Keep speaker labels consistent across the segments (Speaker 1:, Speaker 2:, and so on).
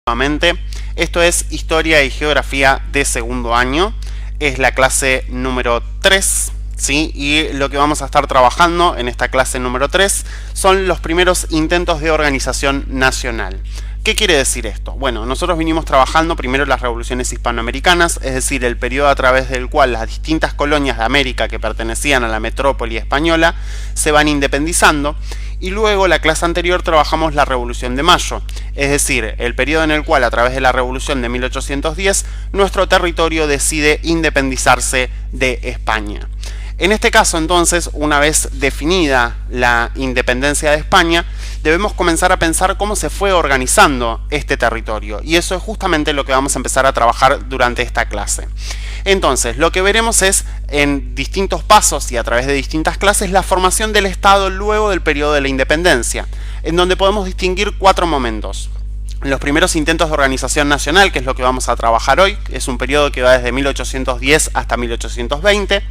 Speaker 1: Nuevamente, esto es Historia y Geografía de segundo año, es la clase número 3, ¿sí? Y lo que vamos a estar trabajando en esta clase número 3 son los primeros intentos de organización nacional. ¿Qué quiere decir esto? Bueno, nosotros vinimos trabajando primero las revoluciones hispanoamericanas, es decir, el periodo a través del cual las distintas colonias de América que pertenecían a la metrópoli española se van independizando, y luego la clase anterior trabajamos la Revolución de Mayo, es decir, el periodo en el cual a través de la Revolución de 1810 nuestro territorio decide independizarse de España. En este caso, entonces, una vez definida la independencia de España, debemos comenzar a pensar cómo se fue organizando este territorio, y eso es justamente lo que vamos a empezar a trabajar durante esta clase. Entonces, lo que veremos es, en distintos pasos y a través de distintas clases, la formación del Estado luego del periodo de la independencia, en donde podemos distinguir 4 momentos. Los primeros intentos de organización nacional, que es lo que vamos a trabajar hoy, es un periodo que va desde 1810 hasta 1820.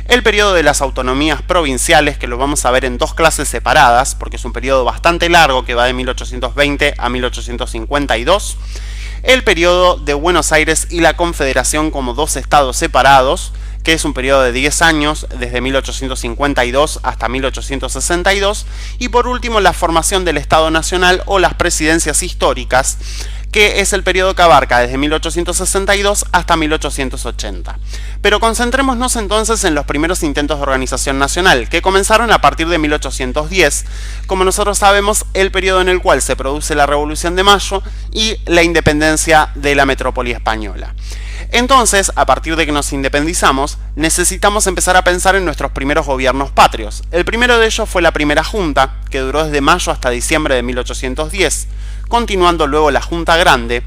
Speaker 1: El periodo de las autonomías provinciales, que lo vamos a ver en 2 clases separadas, porque es un periodo bastante largo que va de 1820 a 1852. El periodo de Buenos Aires y la Confederación como 2 estados separados, que es un periodo de 10 años, desde 1852 hasta 1862. Y por último, la formación del Estado Nacional o las presidencias históricas, que es el periodo que abarca desde 1862 hasta 1880. Pero concentrémonos entonces en los primeros intentos de organización nacional, que comenzaron a partir de 1810, como nosotros sabemos, el periodo en el cual se produce la Revolución de Mayo y la independencia de la metrópoli española. Entonces, a partir de que nos independizamos, necesitamos empezar a pensar en nuestros primeros gobiernos patrios. El primero de ellos fue la primera Junta, que duró desde mayo hasta diciembre de 1810, continuando luego la Junta Grande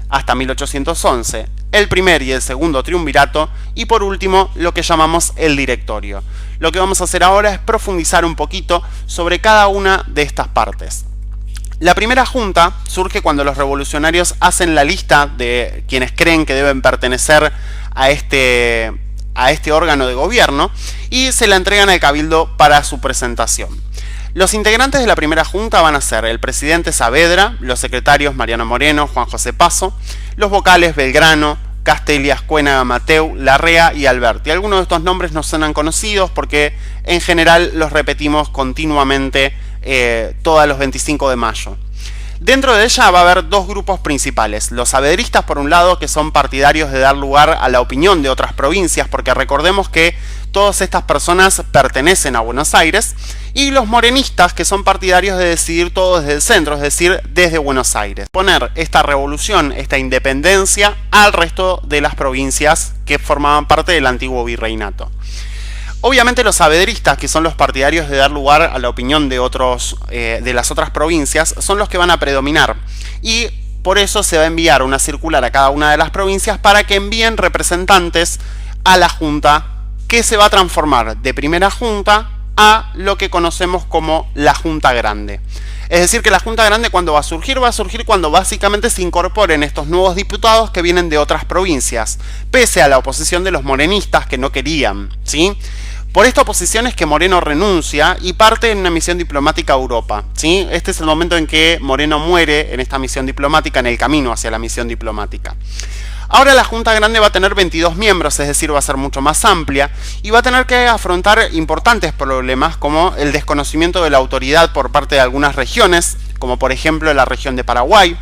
Speaker 1: hasta 1811, el primer y el segundo triunvirato, y por último lo que llamamos el directorio. Lo que vamos a hacer ahora es profundizar un poquito sobre cada una de estas partes. La primera junta surge cuando los revolucionarios hacen la lista de quienes creen que deben pertenecer a este órgano de gobierno y se la entregan al cabildo para su presentación. Los integrantes de la primera junta van a ser el presidente Saavedra, los secretarios Mariano Moreno, Juan José Paso, los vocales Belgrano, Castelli, Ascuénaga, Mateu, Larrea y Alberti. Algunos de estos nombres no suenan conocidos porque en general los repetimos continuamente todos los 25 de mayo. Dentro de ella va a haber 2 grupos principales, los saavedristas por un lado, que son partidarios de dar lugar a la opinión de otras provincias, porque recordemos que todas estas personas pertenecen a Buenos Aires, y los morenistas, que son partidarios de decidir todo desde el centro, es decir, desde Buenos Aires. Poner esta revolución, esta independencia, al resto de las provincias que formaban parte del antiguo virreinato. Obviamente los saavedristas, que son los partidarios de dar lugar a la opinión de las otras provincias, son los que van a predominar, y por eso se va a enviar una circular a cada una de las provincias para que envíen representantes a la junta, que se va a transformar de primera junta a lo que conocemos como la Junta Grande. Es decir, que la Junta Grande, ¿cuándo va a surgir? Va a surgir cuando básicamente se incorporen estos nuevos diputados que vienen de otras provincias, pese a la oposición de los morenistas que no querían, ¿sí? Por esta oposición es que Moreno renuncia y parte en una misión diplomática a Europa, ¿sí? Este es el momento en que Moreno muere en esta misión diplomática, en el camino hacia la misión diplomática. Ahora la Junta Grande va a tener 22 miembros, es decir, va a ser mucho más amplia, y va a tener que afrontar importantes problemas como el desconocimiento de la autoridad por parte de algunas regiones, como por ejemplo la región de Paraguay,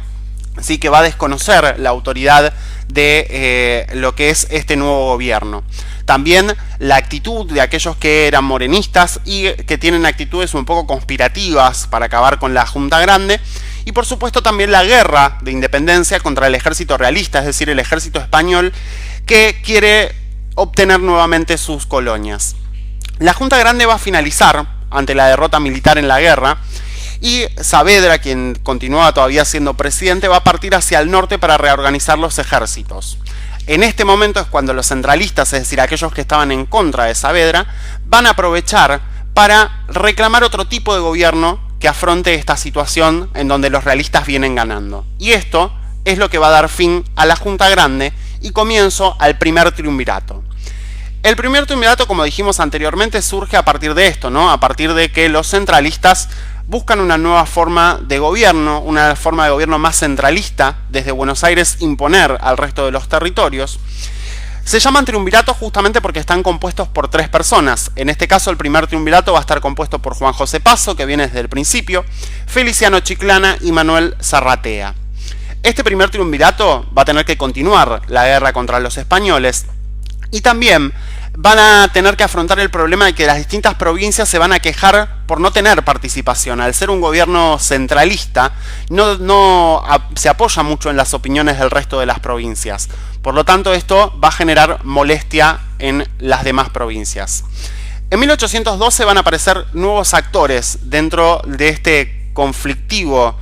Speaker 1: así que va a desconocer la autoridad de lo que es este nuevo gobierno. También la actitud de aquellos que eran morenistas y que tienen actitudes un poco conspirativas para acabar con la Junta Grande. Y por supuesto también la guerra de independencia contra el ejército realista, es decir, el ejército español que quiere obtener nuevamente sus colonias. La Junta Grande va a finalizar ante la derrota militar en la guerra, y Saavedra, quien continuaba todavía siendo presidente, va a partir hacia el norte para reorganizar los ejércitos. En este momento es cuando los centralistas, es decir, aquellos que estaban en contra de Saavedra, van a aprovechar para reclamar otro tipo de gobierno que afronte esta situación en donde los realistas vienen ganando. Y esto es lo que va a dar fin a la Junta Grande y comienzo al primer triunvirato. El primer triunvirato, como dijimos anteriormente, surge a partir de esto, ¿no? A partir de que los centralistas buscan una nueva forma de gobierno, una forma de gobierno más centralista, desde Buenos Aires imponer al resto de los territorios. Se llaman triunviratos justamente porque están compuestos por 3 personas. En este caso el primer triunvirato va a estar compuesto por Juan José Paso, que viene desde el principio, Feliciano Chiclana y Manuel Zarratea. Este primer triunvirato va a tener que continuar la guerra contra los españoles y también van a tener que afrontar el problema de que las distintas provincias se van a quejar por no tener participación. Al ser un gobierno centralista, no se apoya mucho en las opiniones del resto de las provincias. Por lo tanto, esto va a generar molestia en las demás provincias. En 1812 van a aparecer nuevos actores dentro de este conflictivo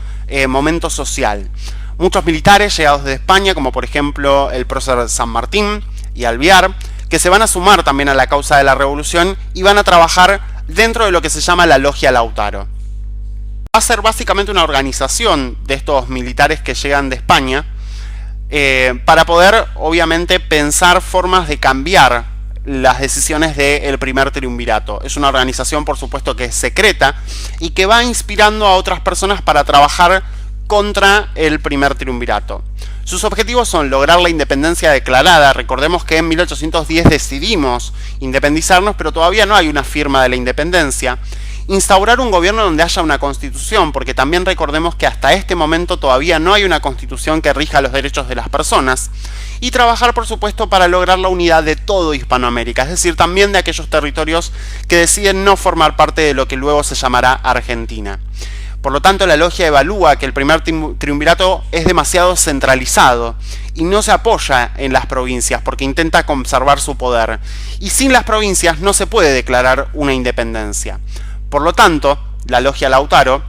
Speaker 1: momento social. Muchos militares llegados de España, como por ejemplo el prócer San Martín y Alvear, que se van a sumar también a la causa de la revolución y van a trabajar dentro de lo que se llama la Logia Lautaro. Va a ser básicamente una organización de estos militares que llegan de España para poder, obviamente, pensar formas de cambiar las decisiones del primer triunvirato. Es una organización, por supuesto, que es secreta y que va inspirando a otras personas para trabajar contra el primer triunvirato. Sus objetivos son lograr la independencia declarada. Recordemos que en 1810 decidimos independizarnos, pero todavía no hay una firma de la independencia. Instaurar un gobierno donde haya una constitución, porque también recordemos que hasta este momento todavía no hay una constitución que rija los derechos de las personas. Y trabajar, por supuesto, para lograr la unidad de todo Hispanoamérica, es decir, también de aquellos territorios que deciden no formar parte de lo que luego se llamará Argentina. Por lo tanto, la logia evalúa que el primer triunvirato es demasiado centralizado y no se apoya en las provincias porque intenta conservar su poder. Y sin las provincias no se puede declarar una independencia. Por lo tanto, la logia Lautaro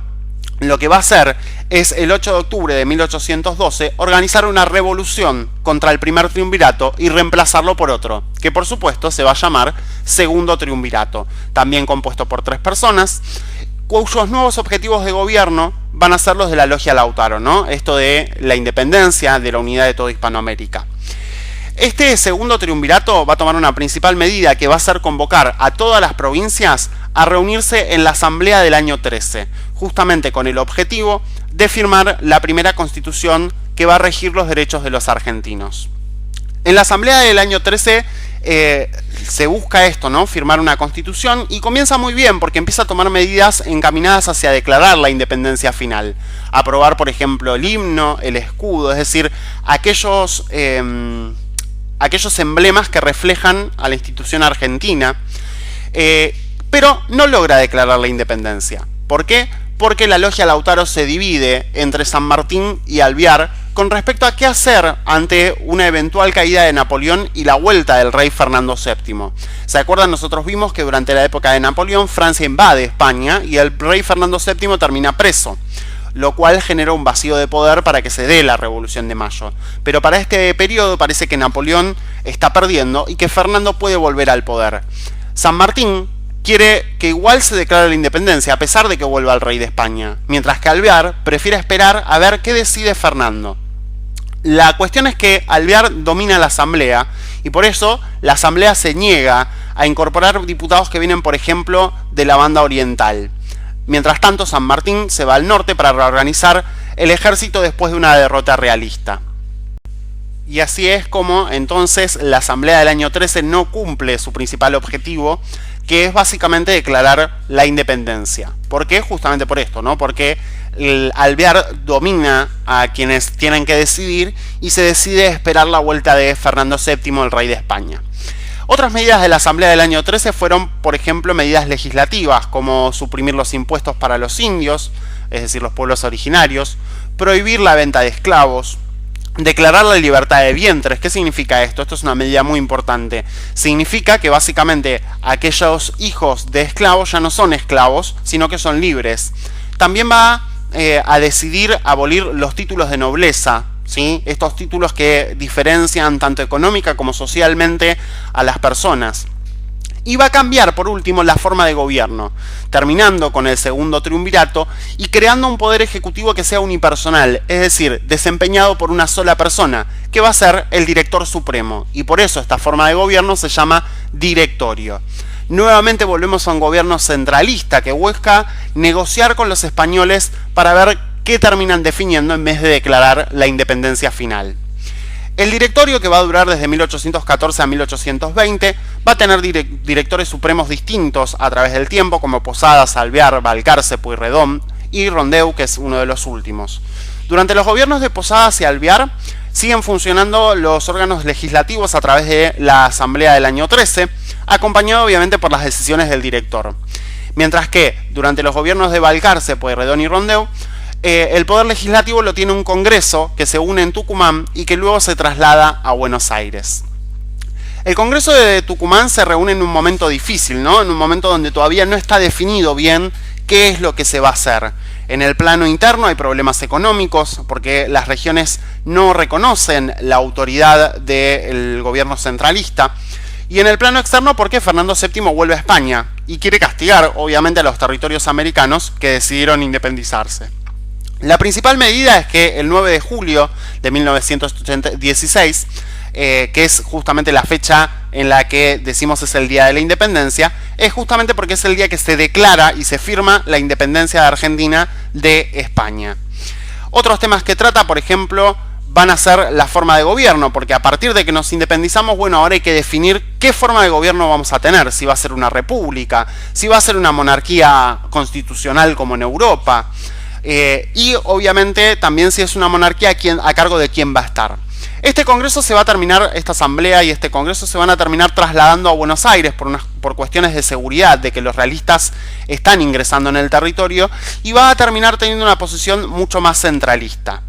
Speaker 1: lo que va a hacer es el 8 de octubre de 1812 organizar una revolución contra el primer triunvirato y reemplazarlo por otro, que por supuesto se va a llamar segundo triunvirato, también compuesto por 3 personas, cuyos nuevos objetivos de gobierno van a ser los de la logia Lautaro, ¿no? Esto de la independencia, de la unidad de toda Hispanoamérica. Este segundo triunvirato va a tomar una principal medida que va a ser convocar a todas las provincias a reunirse en la asamblea del año 13, justamente con el objetivo de firmar la primera constitución que va a regir los derechos de los argentinos. En la asamblea del año 13 se busca esto, ¿no? Firmar una constitución, y comienza muy bien porque empieza a tomar medidas encaminadas hacia declarar la independencia final. Aprobar, por ejemplo, el himno, el escudo, es decir, aquellos emblemas que reflejan a la institución argentina, pero no logra declarar la independencia. ¿Por qué? Porque la logia Lautaro se divide entre San Martín y Alvear con respecto a qué hacer ante una eventual caída de Napoleón y la vuelta del rey Fernando VII. ¿Se acuerdan? Nosotros vimos que durante la época de Napoleón, Francia invade España y el rey Fernando VII termina preso, lo cual generó un vacío de poder para que se dé la Revolución de Mayo. Pero para este periodo parece que Napoleón está perdiendo y que Fernando puede volver al poder. San Martín quiere que igual se declare la independencia a pesar de que vuelva el rey de España, mientras que Alvear prefiere esperar a ver qué decide Fernando. La cuestión es que Alvear domina la asamblea y por eso la asamblea se niega a incorporar diputados que vienen, por ejemplo, de la banda oriental. Mientras tanto, San Martín se va al norte para reorganizar el ejército después de una derrota realista. Y así es como entonces la asamblea del año 13 no cumple su principal objetivo, que es básicamente declarar la independencia. ¿Por qué? Justamente por esto, ¿no? Porque Alvear domina a quienes tienen que decidir y se decide esperar la vuelta de Fernando VII, el rey de España. Otras medidas de la asamblea del año 13 fueron, por ejemplo, medidas legislativas, como suprimir los impuestos para los indios, es decir, los pueblos originarios, prohibir la venta de esclavos, declarar la libertad de vientres. ¿Qué significa esto? Esto es una medida muy importante. Significa que básicamente aquellos hijos de esclavos ya no son esclavos, sino que son libres. También va a decidir abolir los títulos de nobleza, ¿sí? Estos títulos que diferencian tanto económica como socialmente a las personas. Y va a cambiar, por último, la forma de gobierno, terminando con el segundo triunvirato y creando un poder ejecutivo que sea unipersonal, es decir, desempeñado por una sola persona, que va a ser el director supremo. Y por eso esta forma de gobierno se llama directorio. Nuevamente volvemos a un gobierno centralista que busca negociar con los españoles para ver qué terminan definiendo en vez de declarar la independencia final. El directorio, que va a durar desde 1814 a 1820, va a tener directores supremos distintos a través del tiempo, como Posadas, Alvear, Balcarce, Pueyrredón y Rondeau, que es uno de los últimos. Durante los gobiernos de Posadas y Alvear siguen funcionando los órganos legislativos a través de la Asamblea del año 13, acompañado obviamente por las decisiones del director. Mientras que durante los gobiernos de Balcarce, Pueyrredón y Rondeau, el poder legislativo lo tiene un congreso que se une en Tucumán y que luego se traslada a Buenos Aires. El Congreso de Tucumán se reúne en un momento difícil, ¿no? En un momento donde todavía no está definido bien qué es lo que se va a hacer. En el plano interno hay problemas económicos porque las regiones no reconocen la autoridad del gobierno centralista. Y en el plano externo porque Fernando VII vuelve a España y quiere castigar obviamente a los territorios americanos que decidieron independizarse. La principal medida es que el 9 de julio de 1916, que es justamente la fecha en la que decimos es el Día de la Independencia, es justamente porque es el día que se declara y se firma la independencia de Argentina de España. Otros temas que trata, por ejemplo, van a ser la forma de gobierno, porque a partir de que nos independizamos, bueno, ahora hay que definir qué forma de gobierno vamos a tener, si va a ser una república, si va a ser una monarquía constitucional como en Europa, y obviamente también si es una monarquía a cargo de quién va a estar. Este congreso se va a terminar, esta asamblea y este congreso se van a terminar trasladando a Buenos Aires por cuestiones de seguridad, de que los realistas están ingresando en el territorio, y va a terminar teniendo una posición mucho más centralista.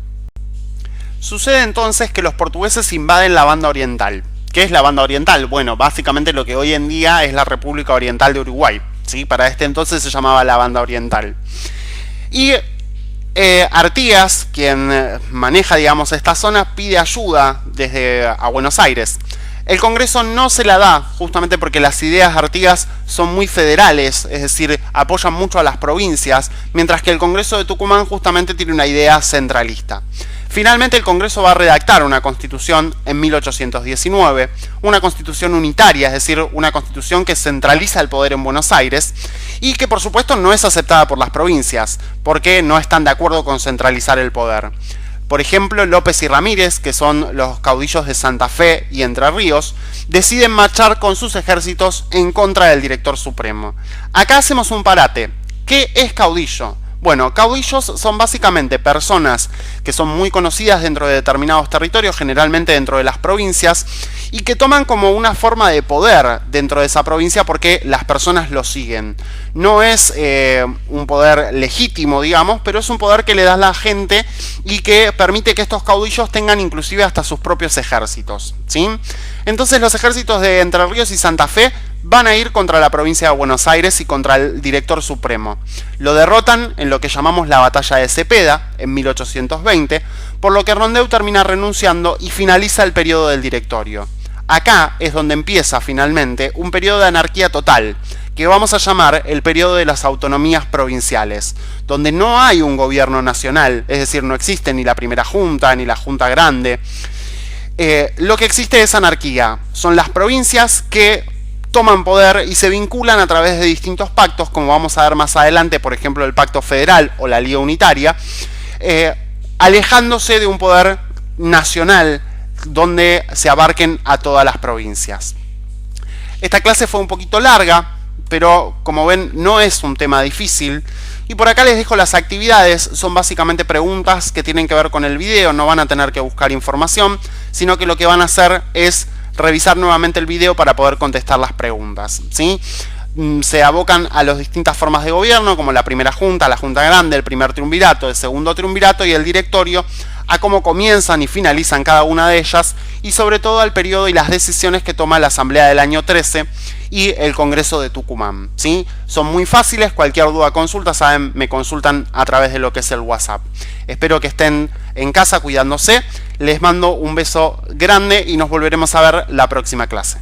Speaker 1: Sucede entonces que los portugueses invaden la banda oriental. ¿Qué es la banda oriental? Bueno, básicamente lo que hoy en día es la República Oriental de Uruguay, ¿sí? Para este entonces se llamaba la banda oriental. Y Artigas, quien maneja, digamos, esta zona, pide ayuda desde a Buenos Aires. El Congreso no se la da, justamente porque las ideas de Artigas son muy federales, es decir, apoyan mucho a las provincias, mientras que el Congreso de Tucumán justamente tiene una idea centralista. Finalmente el Congreso va a redactar una constitución en 1819, una constitución unitaria, es decir, una constitución que centraliza el poder en Buenos Aires y que por supuesto no es aceptada por las provincias, porque no están de acuerdo con centralizar el poder. Por ejemplo, López y Ramírez, que son los caudillos de Santa Fe y Entre Ríos, deciden marchar con sus ejércitos en contra del director supremo. Acá hacemos un parate. ¿Qué es caudillo? Bueno, caudillos son básicamente personas que son muy conocidas dentro de determinados territorios, generalmente dentro de las provincias, y que toman como una forma de poder dentro de esa provincia porque las personas lo siguen. No es un poder legítimo, digamos, pero es un poder que le da a la gente y que permite que estos caudillos tengan inclusive hasta sus propios ejércitos, ¿sí? Entonces los ejércitos de Entre Ríos y Santa Fe van a ir contra la provincia de Buenos Aires y contra el director supremo. Lo derrotan en lo que llamamos la batalla de Cepeda en 1820, por lo que Rondeau termina renunciando y finaliza el periodo del directorio. Acá es donde empieza finalmente un periodo de anarquía total, que vamos a llamar el periodo de las autonomías provinciales, donde no hay un gobierno nacional, es decir, no existe ni la primera junta ni la junta grande. Lo que existe es anarquía, son las provincias que toman poder y se vinculan a través de distintos pactos, como vamos a ver más adelante, por ejemplo el Pacto Federal o la Liga Unitaria, alejándose de un poder nacional donde se abarquen a todas las provincias. Esta clase fue un poquito larga, pero como ven no es un tema difícil. Y por acá les dejo las actividades, son básicamente preguntas que tienen que ver con el video, no van a tener que buscar información, sino que lo que van a hacer es revisar nuevamente el video para poder contestar las preguntas, ¿sí? Se abocan a las distintas formas de gobierno, como la primera junta, la junta grande, el primer triunvirato, el segundo triunvirato y el directorio, a cómo comienzan y finalizan cada una de ellas, y sobre todo al periodo y las decisiones que toma la Asamblea del año 13 y el Congreso de Tucumán, ¿sí? Son muy fáciles, cualquier duda, consulta, saben, me consultan a través de lo que es el WhatsApp. Espero que estén en casa cuidándose, les mando un beso grande y nos volveremos a ver la próxima clase.